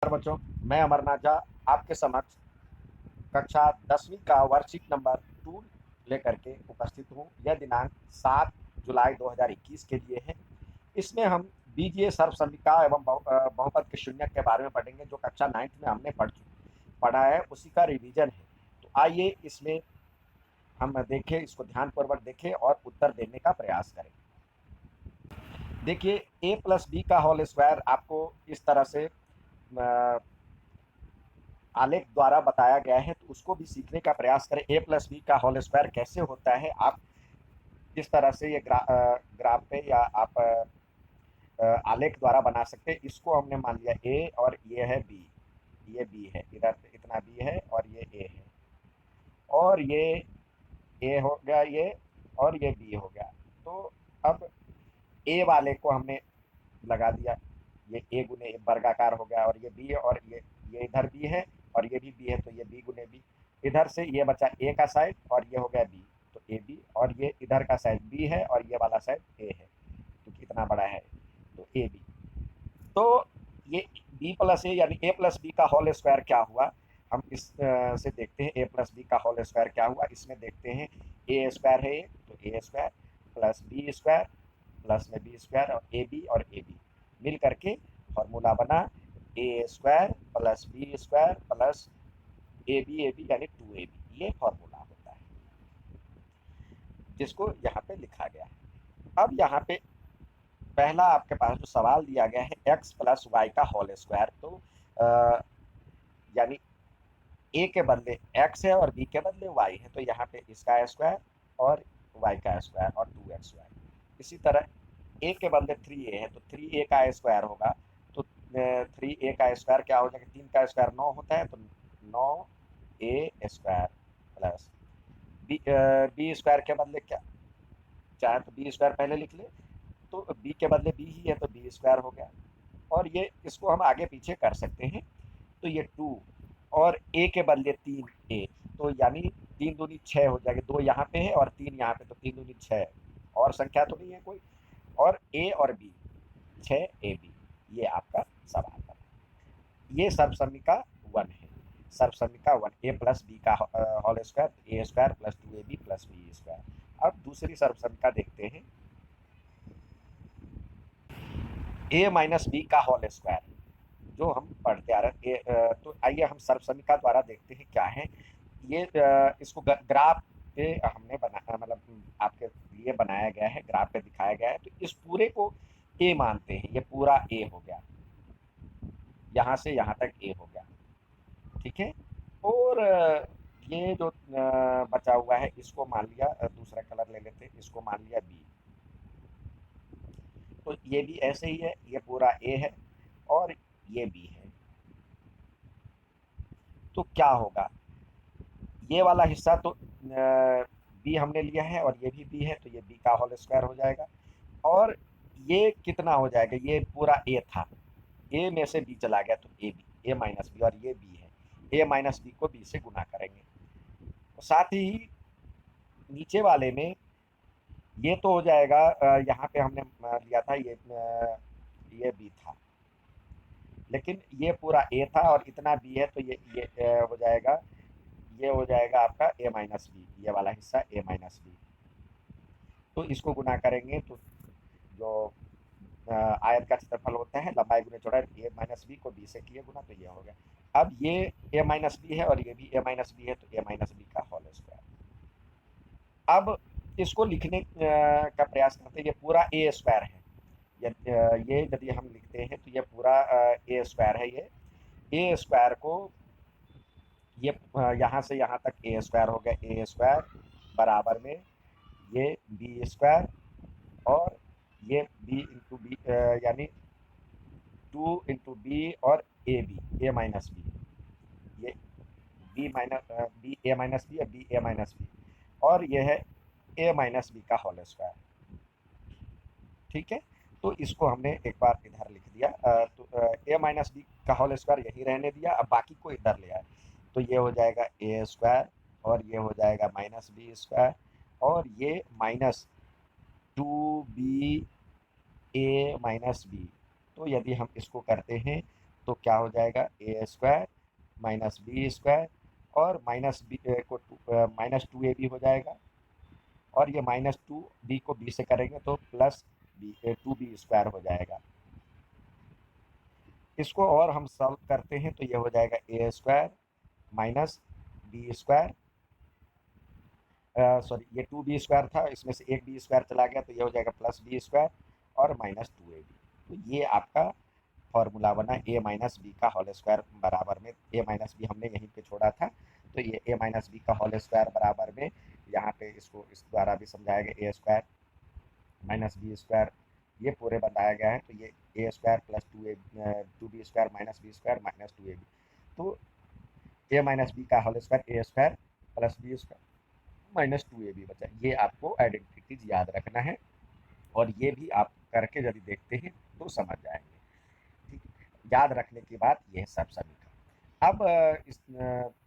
नमस्कार बच्चों, मैं अमरनाथ झा आपके समक्ष कक्षा 10वीं का वर्कशीट नंबर 2 लेकर के उपस्थित हूँ। यह दिनांक 7 जुलाई 2021 के लिए है। इसमें हम बीजीय सर्वसम्मिका एवं बहुपद के शून्यक के बारे में पढ़ेंगे, जो कक्षा 9th में हमने पढ़ा है, उसी का रिवीजन है। तो आइए इसमें हम देखें, इसको ध्यानपूर्वक देखें और उत्तर देने का प्रयास करें। देखिए, a प्लस बी का होल स्क्वायर आपको इस तरह से आलेख द्वारा बताया गया है, तो उसको भी सीखने का प्रयास करें। a प्लस बी का होल स्क्वायर कैसे होता है, आप इस तरह से ये ग्राफ पे या आप आलेख द्वारा बना सकते हैं। इसको हमने मान लिया a और ये है b, ये b है, इधर इतना b है और ये a है, और ये a हो गया ये, और ये b हो गया। तो अब a वाले को हमने लगा दिया, ये a गुने वर्गाकार हो गया, और ये b, और ये इधर b है और ये भी b है, तो ये b गुने b। इधर से ये बचा a का साइड और ये हो गया b, तो ए बी, और ये इधर का साइड b है और ये वाला साइड a है, तो कितना बड़ा है, तो ए बी। तो ये b प्लस ए यानी a प्लस बी का होल स्क्वायर क्या हुआ, हम इस से देखते हैं। a प्लस बी का होल स्क्वायर क्या हुआ, इसमें देखते हैं। a स्क्वायर है, तो a square plus B square plus में बी स्क्वायर और ए बी मिल करके फॉर्मूला बना A square plus B square plus A B यानी 2ab। ये फॉर्मूला होता है, जिसको यहाँ पे लिखा गया है। अब यहाँ पे पहला आपके पास जो सवाल दिया गया है, x प्लस वाई का होल स्क्वायर, तो यानी a के बदले x है और b के बदले y है, तो यहाँ पे इसका स्क्वायर और y का स्क्वायर और 2xy। इसी तरह a के बदले 3a है, तो 3a का स्क्वायर होगा, तो 3a का स्क्वायर क्या हो जाएगा, 3 का स्क्वायर 9 होता है, तो 9a square plus B square के बदले क्या, चाहे तो बी स्क्वायर पहले लिख ले, तो बी के बदले बी ही है, तो बी स्क्वायर हो गया। और ये इसको हम आगे पीछे कर सकते हैं, तो ये 2 और a के बदले 3a, तो यानी 3 दूनी 6 हो जाएगी, 2 यहाँ पे है और 3 यहाँ पे, तो 3 दूनी 6, और संख्या तो नहीं है कोई, और a और b 6ab। ये आपका सवाल है। ये सर्वसम्मिका 1 है, सर्वसम्मिका 1 a प्लस बी का whole square, A square plus 2ab plus B square. अब दूसरी सर्वसम्मिका देखते हैं, a माइनस बी का होल स्क्वायर, जो हम पढ़ते आ रहे हैं। तो आइए हम सर्वसम्मिका द्वारा देखते हैं क्या है ये। इसको ग्राफ पे हमने बना, मतलब आपके लिए बनाया गया है, ग्राफ पे दिखाया गया है। तो इस पूरे को a मानते हैं, ये पूरा a हो गया, यहाँ से यहाँ तक a हो गया, ठीक है। और ये जो बचा हुआ है, इसको मान लिया, दूसरा कलर ले लेते हैं, इसको मान लिया b, तो ये भी ऐसे ही है, ये पूरा a है और ये b है। तो क्या होगा, ये वाला हिस्सा तो बी हमने लिया है और ये भी बी है, तो ये बी का होल स्क्वायर हो जाएगा। और ये कितना हो जाएगा, ये पूरा ए था, ए में से बी चला गया, तो A B, A minus B, और ये बी है, ए माइनस बी को बी से गुना करेंगे। तो साथ ही नीचे वाले में ये तो हो जाएगा, यहाँ पे हमने लिया था ये बी था, लेकिन ये पूरा ए था और इतना बी है, तो ये हो जाएगा, ये हो जाएगा आपका a माइनस बी, ये वाला हिस्सा a माइनस बी। तो इसको गुना करेंगे, तो जो आयत का क्षेत्रफल होता है, लंबाई गुने चौड़ाई, a माइनस बी को b से किए गुना, तो ये हो गया। अब ये a माइनस बी है और ये भी a माइनस बी है, तो a माइनस बी का होल स्क्वायर। अब इसको लिखने का प्रयास करते हैं, ये पूरा a स्क्वायर है, ये यदि हम लिखते हैं तो ये पूरा a स्क्वायर है। ये a स्क्वायर को ये यहाँ से यहाँ तक ए स्क्वायर हो गया, ए स्क्वायर बराबर में ये बी स्क्वायर, और ये बी इंटू बी, यानी 2 इंटू बी और ए माइनस बी, ये B minus B A minus B, B A minus B, और ये है ए माइनस बी का होल स्क्वायर, ठीक है। तो इसको हमने एक बार इधर लिख दिया, तो ए माइनस बी का होल स्क्वायर यही रहने दिया, अब बाकी को इधर ले आए, तो ये हो जाएगा ए स्क्वायर और ये हो जाएगा माइनस बी स्क्वायर, और ये minus 2b a minus B. तो यदि हम इसको करते हैं तो क्या हो जाएगा, A square minus B square, और माइनस बी को माइनस टू ए बी हो जाएगा, और ये माइनस टू बी को बी से करेंगे तो plus B two B square हो जाएगा। इसको और हम सॉल्व करते हैं तो ये हो जाएगा A square minus B square, sorry ये टू बी स्क्वायर था, इसमें से एक बी स्क्वायर चला गया तो ये हो जाएगा प्लस बी स्क्वायर और माइनस टू ए बी। तो ये आपका फॉर्मूला बना ए माइनस बी का होल स्क्वायर बराबर में, ए माइनस बी हमने यहीं पे छोड़ा था, तो ये ए माइनस बी का होल स्क्वायर बराबर में यहाँ पे इसको इस द्वारा भी समझाया गया, A square minus B square ये पूरे बताया गया है, तो ये A square plus two B square minus B square minus two A B. तो ए माइनस बी का whole square A square plus B square minus two A B बचा। ये आपको आइडेंटिटीज याद रखना है, और ये भी आप करके यदि देखते हैं तो समझ जाएंगे। ठीक है, याद रखने की बात यह सब समीकरण। अब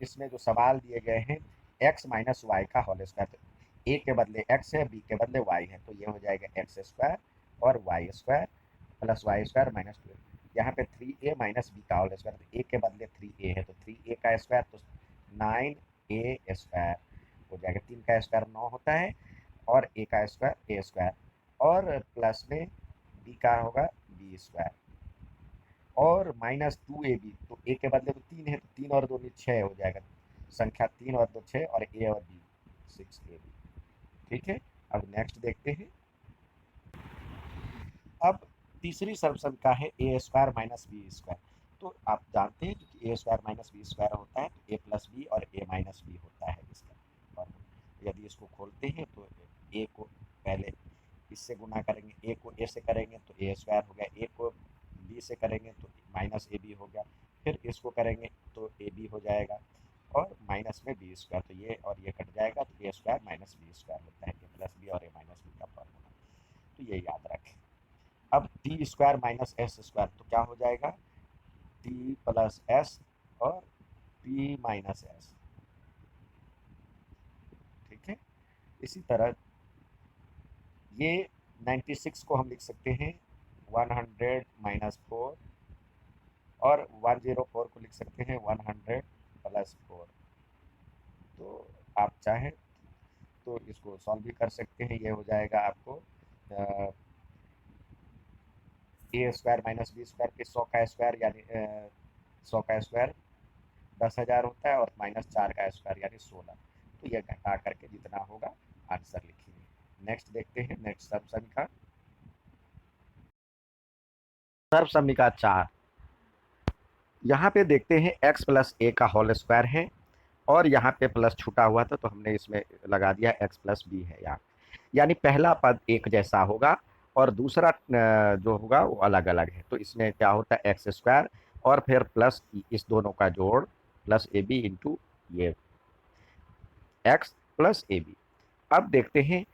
इसमें जो सवाल दिए गए हैं एक्स माइनस वाई का होल स्क्वायर, तो ए के बदले एक्स है, बी के बदले वाई है, तो ये हो जाएगा एक्स स्क्वायर और Y square plus Y square minus two. यहाँ पे थ्री ए माइनस बी का होल स्क्वायर, तो ए के बदले थ्री ए है तो थ्री ए का स्क्वायर, तो नाइन ए स्क्वायर हो जाएगा। तीन का स्क्वायर 9 होता है, और ए का स्क्वायर ए स्क्वायर, और प्लस में बी का होगा बी स्क्वायर, और माइनस टू ए बी, तो ए के बदले तो तीन है, तो तीन और दो में छः हो जाएगा, संख्या तीन और दो छः, और ए और बी सिक्स ए बी। ठीक है, अब नेक्स्ट देखते हैं। अब तीसरी सर्वसंख्या है ए स्क्वायर माइनस बी स्क्वायर। तो आप जानते हैं कि ए स्क्वायर माइनस बी स्क्वायर होता है तो ए प्लस बी और ए माइनस बी होता है इसका फॉर्मूला। यदि इसको खोलते हैं तो ए को पहले इससे गुना करेंगे, ए को ए से करेंगे तो ए स्क्वायर हो गया, ए को बी से करेंगे तो माइनस ए बी हो गया, फिर इसको करेंगे तो ए बी हो जाएगा, और माइनस में बी स्क्वायर, तो ये और ये कट जाएगा, तो ए स्क्वायर माइनस बी स्क्वायर होता है ए प्लस बी और ए माइनस बी का फॉर्मूला। तो ये याद रखें। अब T square minus S square, तो क्या हो जाएगा, टी प्लस एस और पी माइनस एस। ठीक है, इसी तरह ये 96 को हम लिख सकते हैं 100 माइनस फोर, और 104 को लिख सकते हैं 100 प्लस फोर। तो आप चाहें तो इसको सॉल्व भी कर सकते हैं, ये हो जाएगा आपको ए स्क्वायर माइनस बी स्क्वायर के 100 का स्क्वायर, यानी 100 का स्क्वायर 10,000 होता है, और माइनस 4 का स्क्वायर यानी 16। तो ये घटा करके जितना होगा आंसर लिखिए। नेक्स्ट देखते हैं, नेक्स्ट सर्व समीकरण, सर्व समीकरण 4। यहाँ पे देखते हैं एक्स प्लस ए का होल स्क्वायर है, और यहाँ पे प्लस छूटा हुआ था तो हमने इसमें लगा दिया एक्स प्लस बी है यहाँ, यानी पहला पद एक जैसा होगा और दूसरा जो होगा वो अलग अलग है। तो इसमें क्या होता है एक्स स्क्वायर और फिर प्लस इस दोनों का जोड़ प्लस ए बी इंटू ये एक्स प्लस ए बी। अब देखते हैं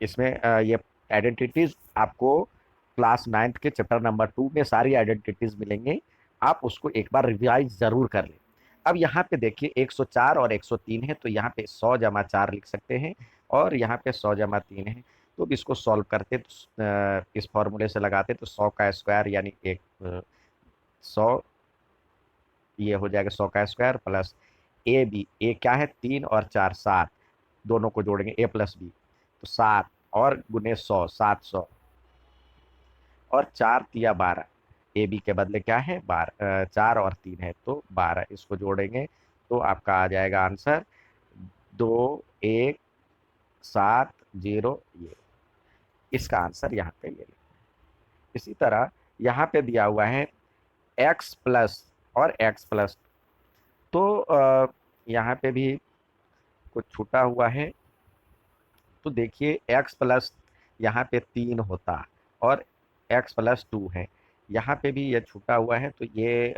इसमें ये आइडेंटिटीज आपको क्लास 9th के चैप्टर नंबर 2 में सारी आइडेंटिटीज मिलेंगे, आप उसको एक बार रिवाइज जरूर कर लें। अब यहाँ पे देखिए 104 और 103 है, तो यहाँ पे 100 जमा 4 लिख सकते हैं, और यहाँ पे 100 जमा 3 है। तो इसको सॉल्व करते तो इस फॉर्मूले से लगाते तो 100 का स्क्वायर यानी 100, ये हो जाएगा 100 का स्क्वायर प्लस ए बी, ए क्या है 3 और 4 7, दोनों को जोड़ेंगे ए प्लस बी, तो 7 और गुने 100 700, और 4 तिया 12, ए बी के बदले क्या है 12, 4 और 3 है तो 12, इसको जोड़ेंगे तो आपका आ जाएगा आंसर 2170। ये इसका आंसर यहाँ पे ये। इसी तरह यहाँ पे दिया हुआ है x प्लस और x प्लस, तो यहाँ पे भी कुछ छूटा हुआ है, तो देखिए x प्लस यहाँ पे 3 होता और x प्लस 2 है, यहाँ पे भी ये छूटा हुआ है, तो ये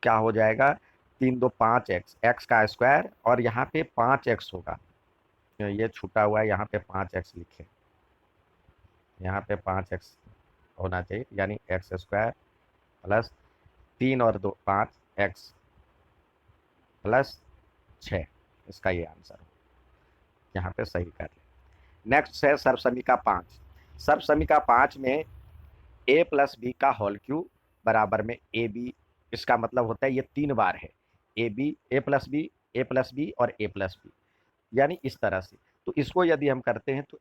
क्या हो जाएगा 3 2 5 एक्स, एक्स का स्क्वायर, और यहाँ पे 5 एक्स होगा, ये छूटा हुआ है, यहाँ पे 5 एक्स लिखे, यहाँ पे 5 एक्स होना चाहिए, यानी एक्स स्क्वायर प्लस 3 और 2 5 एक्स प्लस 6, इसका ये आंसर हो, यहाँ पे सही कर ले। नेक्स्ट है सर्व समीकरण 5। सर्व समीकरण 5 में ए प्लस बी का होल क्यूब बराबर में ए बी, इसका मतलब होता है ये 3 बार है, A B, A plus B, A plus B और ए प्लस बी, यानी इस तरह से। तो इसको यदि हम करते हैं तो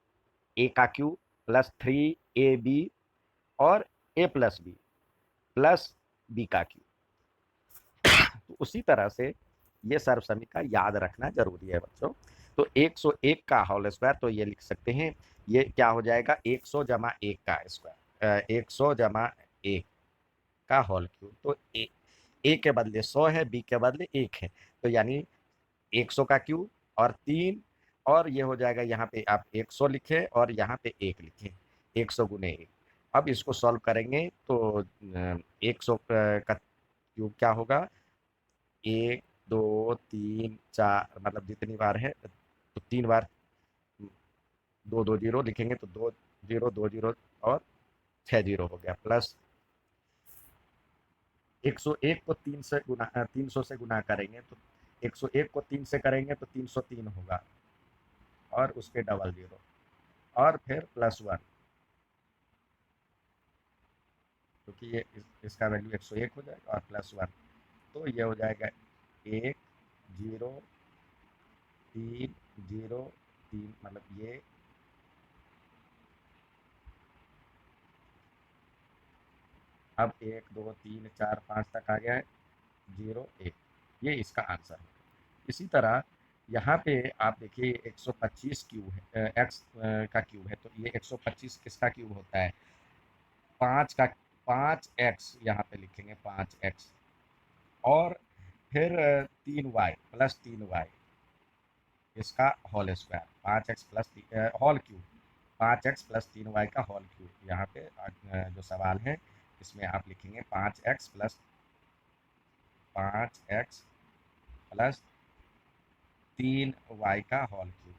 ए का क्यूब प्लस 3ab और A plus B plus B का क्यूब। तो उसी तरह से ये सर्वसमीका याद रखना जरूरी है बच्चों। तो 101 का होल स्क्वायर, तो ये लिख सकते हैं, ये क्या हो जाएगा, 100 जमा 1 का स्क्वायर, 100 जमा 1 का होल क्यूब। तो ए के बदले 100 है, बी के बदले 1 है, तो यानी 100 का क्यूब और 3, और ये हो जाएगा, यहाँ पे आप 100 लिखे और यहाँ पे 1 लिखे, 100 गुने 1। अब इसको सॉल्व करेंगे तो 100 का क्यूब क्या होगा, 1 2 3 4, मतलब जितनी बार है तो 3 बार, 2 2 0 लिखेंगे तो 2 0 2 0 और 6 0 हो गया, प्लस 101 को 300 से गुना करेंगे तो 101 को 3 से करेंगे तो 303 होगा, और उसके डबल 0, और फिर +1, क्योंकि ये इसका वैल्यू 101 हो जाएगा और +1, तो ये हो जाएगा 1 0 3 0 3, मतलब ये अब 1 2 3 4 5 तक आ गया है, 0 1, ये इसका आंसर है। इसी तरह यहाँ पे आप देखिए 125 क्यूब है, एक्स का क्यूब है, तो ये 125 किसका क्यूब होता है, 5 का, 5x यहाँ पे लिखेंगे 5x, और फिर 3y प्लस 3y, इसका whole square, 5x plus whole cube, 5x plus 3y का होल क्यूब। यहाँ पे जो सवाल है इसमें आप लिखेंगे 5x प्लस 3y का होल क्यूब,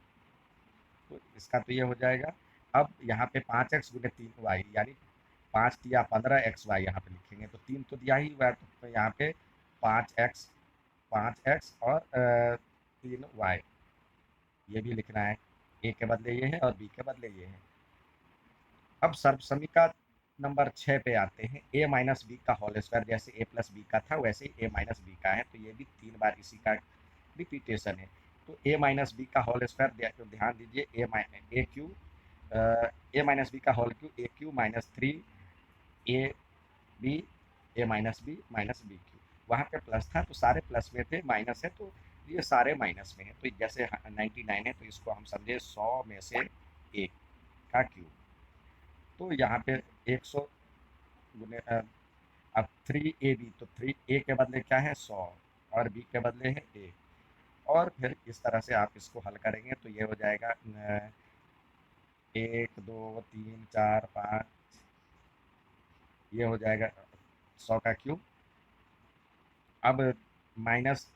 तो इसका तो ये हो जाएगा। अब यहाँ पे 5x गुने 3y, यानी 5 दिया 15xy यहाँ पे लिखेंगे, तो 3 तो दिया ही हुआ है, तो यहाँ पे 5x और 3y, ये भी लिखना है, ए के बदले ये है और बी के बदले ये है। अब सर्वसमीका नंबर 6 पे आते हैं, ए माइनस बी का होल स्क्वायर, जैसे ए प्लस बी का था वैसे ही ए माइनस बी का है, तो ये भी 3 बार इसी का रिपीटेशन है। तो ए माइनस बी का होल स्क्वायर, तो ध्यान दीजिए, A cube, A minus B का whole cube, A cube minus 3 A B, A minus B minus B cube, वहाँ पे प्लस था तो सारे प्लस में थे, माइनस है तो ये सारे माइनस में है, तो जैसे 99 है तो इसको हम समझे 100 में से 1 का क्यूब। तो यहाँ पे 100 गुने अब 3ab, तो 3a के बदले क्या है 100 और b के बदले है 1, और फिर इस तरह से आप इसको हल करेंगे तो ये हो जाएगा 1 2 3 4 5, ये हो जाएगा 100 का क्यूब। अब माइनस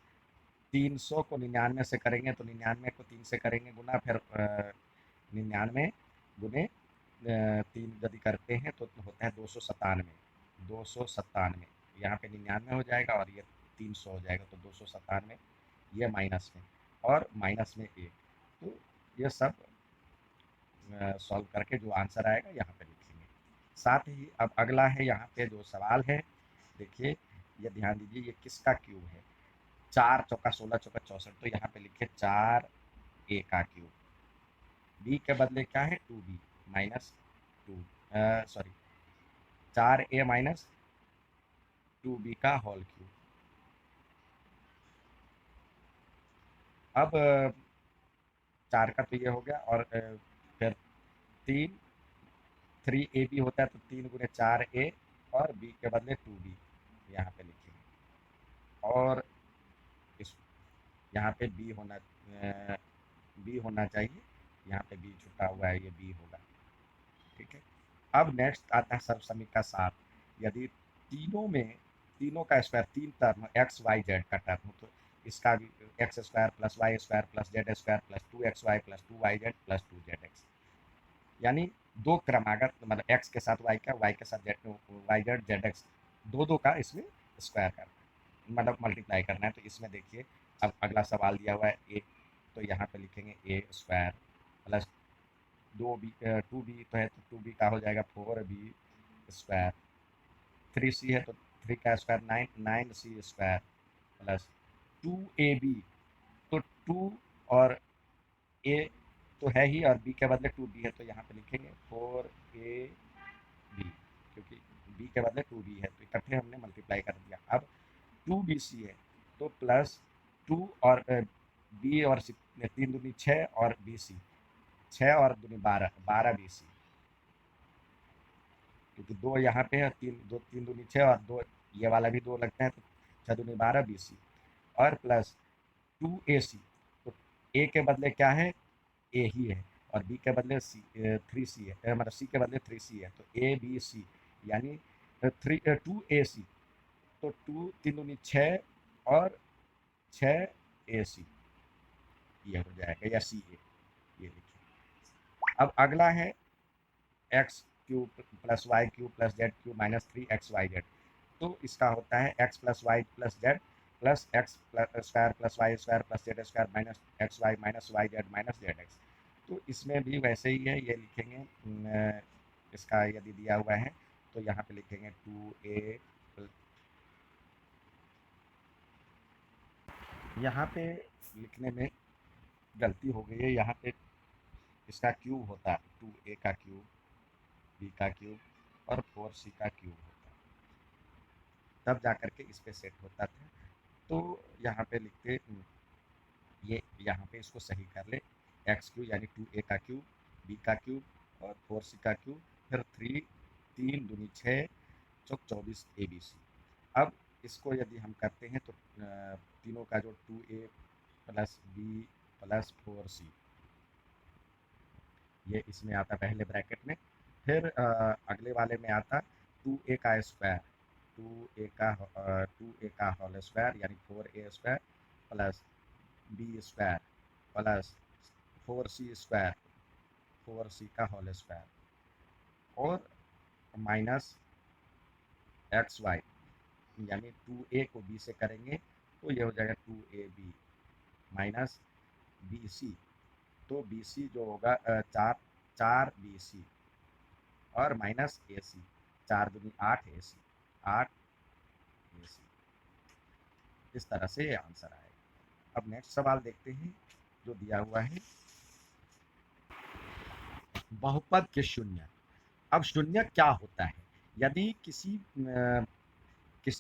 300 को 99 से करेंगे तो 99 को 3 से करेंगे गुना, फिर 99 गुने 3 यदि करते हैं तो होता है 297, 297 यहाँ पे 99 हो जाएगा और ये 300 हो जाएगा, तो 297, ये माइनस में और माइनस में 1, तो ये सब सॉल्व करके जो आंसर आएगा यहाँ पे लिखेंगे। साथ ही अब अगला है, यहाँ पे जो सवाल है देखिए, ये ध्यान दीजिए, ये किसका क्यूब है, 4 चौका 16 चौका 64, तो यहाँ पे लिखे 4a का क्यूब, b के बदले क्या है 2b minus 2, sorry 4a minus 2b का होल क्यूब। अब 4 का तो ये हो गया, और फिर 3ab होता है तो 3 गुने 4a और b के बदले 2b यहाँ पे लिखेंगे, और इस यहाँ पे b होना चाहिए, यहाँ पे b छुटा हुआ है, ये b होगा, ठीक है। अब नेक्स्ट आता है सर्वसमीका 7, यदि तीनों का square, 3 term X Y Z का टर्म हो तो इसका भी X square plus Y square plus Z square plus 2xy plus 2yz plus 2zx, यानी 2 क्रमागत, मतलब x के साथ y का, y के साथ yz zx, दो का इसमें स्क्वायर करना है, मतलब मल्टीप्लाई करना है। तो इसमें देखिए, अब अगला सवाल दिया हुआ है ए, तो यहाँ पे लिखेंगे ए स्क्वायर प्लस 2b 2b तो है, तो 2b का हो जाएगा 4b स्क्वायर 3c है तो 3 का square 9c square plus 2ab, तो 2 और a तो है ही और b के बदले 2b है, तो यहाँ पे लिखेंगे 4ab, क्योंकि b के बदले 2b है तो इकट्ठे हमने मल्टीप्लाई कर दिया। अब 2bc है तो प्लस 2 और b और 3 दूनी 6 और bc, 6 और दूनी 12, 12bc, क्योंकि 2 यहाँ पे है, 3 दूनी 6 और 2 ये वाला भी 2 लगता है तो 6 दूनी 12bc और प्लस 2ac, तो a के बदले क्या है, a ही है और b के बदले 3c है, मतलब c के बदले 3c है तो a b c यानी 2ac, तो 2 3 दूनी 6 और 6ac ये हो जाएगा, या सी ए ये लिखिए। अब अगला है X cube plus Y cube plus Z cube minus 3xyz, तो इसका होता है X plus Y plus Z plus X square plus Y square plus Z square minus X Y minus Y Z minus Z X. तो इसमें भी वैसे ही है, ये लिखेंगे इसका यदि दिया हुआ है तो यहाँ पे लिखेंगे 2a, यहाँ पे लिखने में गलती हो गई है, यहाँ पे इसका क्यूब होता है 2a का क्यूब, b का क्यूब और 4c का क्यूब होता है, तब जा करके इस पे सेट होता था। तो यहाँ पे लिखते ये, यहाँ पे इसको सही कर ले, एक्स क्यूब यानी 2a का क्यूब, b का क्यूब और 4c का क्यूब, फिर 3 दूनी 6 चौक 24 abc। अब इसको यदि हम करते हैं तो तीनों का जो 2a plus b plus 4c ये इसमें आता पहले ब्रैकेट में, फिर अगले वाले में आता 2a का स्क्वायर, 2a का होल स्क्वायर यानी 4a square plus b square plus 4c square, 4c का होल स्क्वायर और माइनस एक्स वाई, यानी 2a को b से करेंगे तो ये हो जाएगा 2ab माइनस bc, तो bc जो होगा 4bc और माइनस ac, 4 दूनी 8ac, 8ac, इस तरह से ये आंसर आएगा। अब नेक्स्ट सवाल देखते हैं जो दिया हुआ है, बहुपद के शून्य। अब शून्य क्या होता है, यदि किसी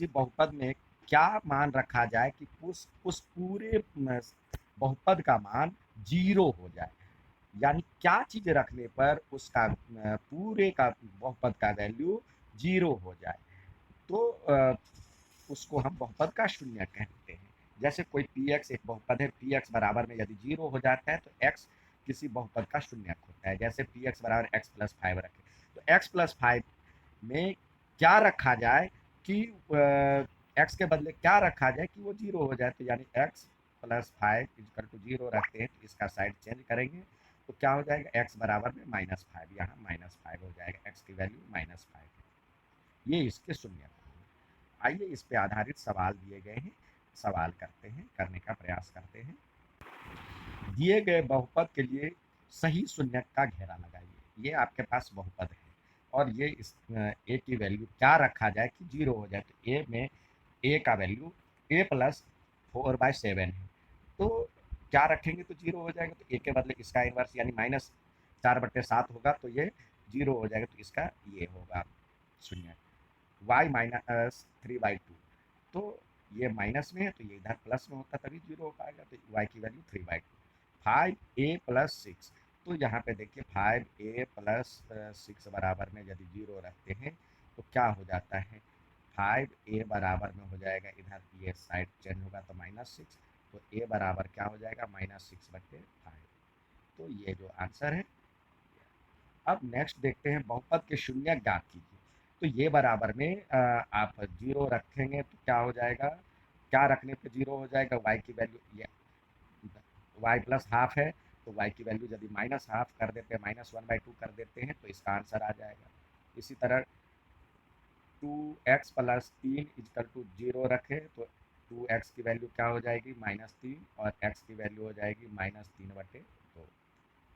बहुपद में क्या मान रखा जाए कि उस पूरे बहुपद का मान 0 हो जाए, यानी क्या चीज रखने पर उसका पूरे का बहुपद का वैल्यू 0 हो जाए, तो उसको हम बहुपद का शून्य कहते हैं। जैसे कोई पी एक्स एक बहुपद है, पी एक्स बराबर में यदि 0 हो जाता है तो एक्स किसी बहुपद का शून्य होता है। जैसे पी एक्स बराबर एक्स प्लस 5 रखें तो एक्स प्लस 5 में क्या रखा जाए कि एक्स के बदले क्या रखा जाए कि वो 0 हो जाए, तो यानी एक्स प्लस 5 इजकल टू 0 रखते हैं तो इसका साइड चेंज करेंगे तो क्या हो जाएगा, एक्स बराबर में -5, यहाँ -5 हो जाएगा, एक्स की वैल्यू -5 है। ये इसके शून्य है। आइए इस पे आधारित सवाल दिए गए हैं, सवाल करते हैं, करने का प्रयास करते हैं। दिए गए बहुपद के लिए सही शून्य का घेरा लगाइए। ये आपके पास बहुपद है और ये इस ए की वैल्यू क्या रखा जाए कि 0 हो जाए, तो ए में ए का वैल्यू ए प्लस 4/7 है, तो क्या रखेंगे तो 0 हो जाएगा, तो ए के बदले इसका इनवर्स यानी -4/7 होगा तो ये 0 हो जाएगा, तो इसका ये होगा शून्य। y -3/2, तो ये माइनस में है तो ये इधर प्लस में होता तभी 0 हो पाएगा, तो y की वैल्यू 3/2। 5a प्लस 6, तो यहाँ पे देखिए 5a प्लस 6 बराबर में यदि 0 रखते हैं तो क्या हो जाता है, 5a बराबर में हो जाएगा, इधर ये साइड चेंज होगा तो -6, तो a बराबर क्या हो जाएगा -6/5, तो ये जो आंसर है। अब नेक्स्ट देखते हैं बहुपद के शून्य ज्ञात कीजिए। तो ये बराबर में आप 0 रखेंगे तो क्या हो जाएगा, क्या रखने पे 0 हो जाएगा, y की वैल्यू ये y प्लस हाफ है तो y की वैल्यू यदि -हाफ कर देते हैं, -1/2 कर देते हैं तो इसका आंसर आ जाएगा। इसी तरह 2x प्लस 3 इजकल टू 0 रखें तो 2x की वैल्यू क्या हो जाएगी -3 और x की वैल्यू हो जाएगी -3/2,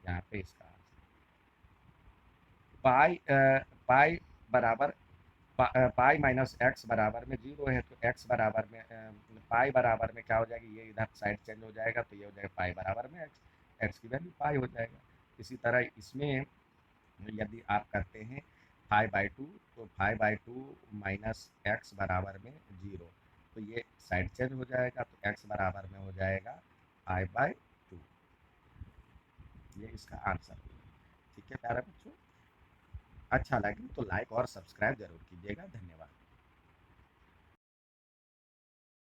यहाँ पे इसका आंसर पाई पाई बराबर पाई माइनस एक्स बराबर में 0 है, तो एक्स बराबर में पाई बराबर में क्या हो जाएगी, ये इधर साइड चेंज हो जाएगा, तो ये हो जाएगा पाई बराबर में एक्स, एक्स की वैल्यू पाई हो जाएगा। इसी तरह इसमें यदि आप करते हैं 5/2, तो 5/2 माइनस एक्स बराबर में 0, तो ये साइड चेंज हो जाएगा, तो एक्स बराबर में हो जाएगा 5/2। ये इसका आंसर हुआ। ठीक है प्यारे बच्चों, अच्छा लगे तो लाइक और सब्सक्राइब जरूर कीजिएगा। धन्यवाद।